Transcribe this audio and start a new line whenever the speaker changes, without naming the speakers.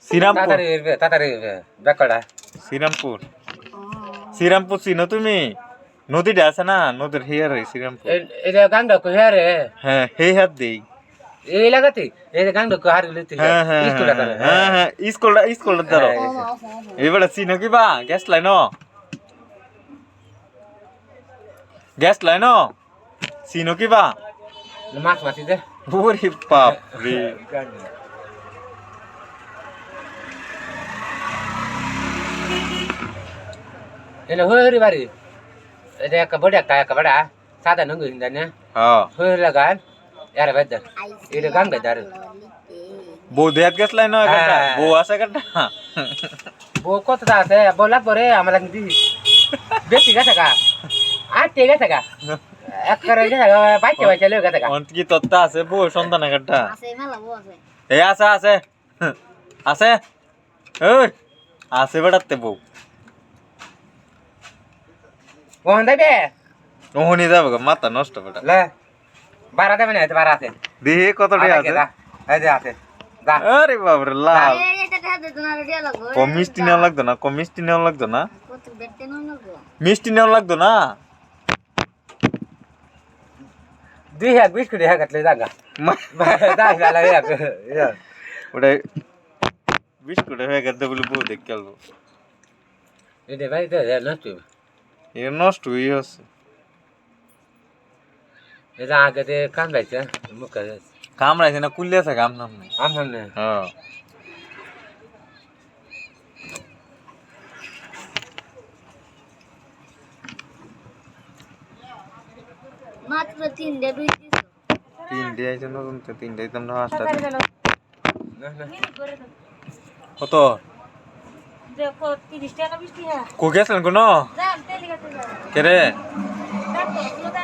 শ্রীরামপুর
তাড়াতাড়ি ব্যাকড়া
শ্রীরামপুর শ্রীরামপুর চিনো তুমি নদীটা আছে না নদীর হেয়ার শ্রীরামপুর
এটা গাংডা কো রে
হ্যাঁ হে হাত দেই
এই লাগাতে এই গাংডা কো হার লইতে
হ্যাঁ হ্যাঁ
স্কুল করে
হ্যাঁ হ্যাঁ স্কুলটা ধরো এবারে চিনো কি বা গ্যাস লাইন গ্যাস লাইন চিনো কি বা
মাছ মাছি দে
ওরে বাপ রে
এটা হরি বাড়ি এটা একটা বড় সাদা নঙ্গু হিন্দা না
হ্যাঁ
হরি লাগান यार বেদার এটা গাংডা দার
বউ দেয়াত গ্যাস লাইন বউ আছে কাটা
বো কত আছে বলা পরে আমরা দি বেশি গেছে কা আটে গেছে কা এক করে গেছে বাইচে লয়ে গেছে কা
অন্ত কি তত্তা আছে বউ সন্তান কাটা
আছে মেলা বউ আছে
এ আছে আছে আছে ওই আছে বেড়াতে বউ
কোন দেবে
ওহনি যাবে গো মাথা নষ্ট বেটা
লে 12 দেবে না 12 আছে
দেখি কত টাকা আছে
এই যে আছে যা
আরে বাপ রে লাল
এই এটা হাতে তোমার দিয়া লাগবো
কম মিষ্টি নেওয়া লাগতো না কম মিষ্টি নেওয়া লাগতো না
কত বেটতে না লাগবো
মিষ্টি নেওয়া লাগতো না
2 বিস্কুট হ্যাঁ কাটলে জাগা দা লাগে
ওটা বিস্কুট হয়ে গেছে বলে বউ দেখ খেলবো
এটা ভাই তো নষ্ট
এ নষ্ট হয়ে আছে
এটা আগে তে কাম বাইছে মুখ
কামড়াইছে না কুল্লে আছে কাম নাম নাই
আম সামনে
হ্যাঁ
মাত্র 3 ডে দুই দিছো
তিনটে আইছে নতুন তো তিনটে দিতাম না পাঁচটা
না না
কত
দেখো 30 টাকা 20 টাকা
কো গেছিলেন কোনো
যান তেলি কাটে যাও
কে রে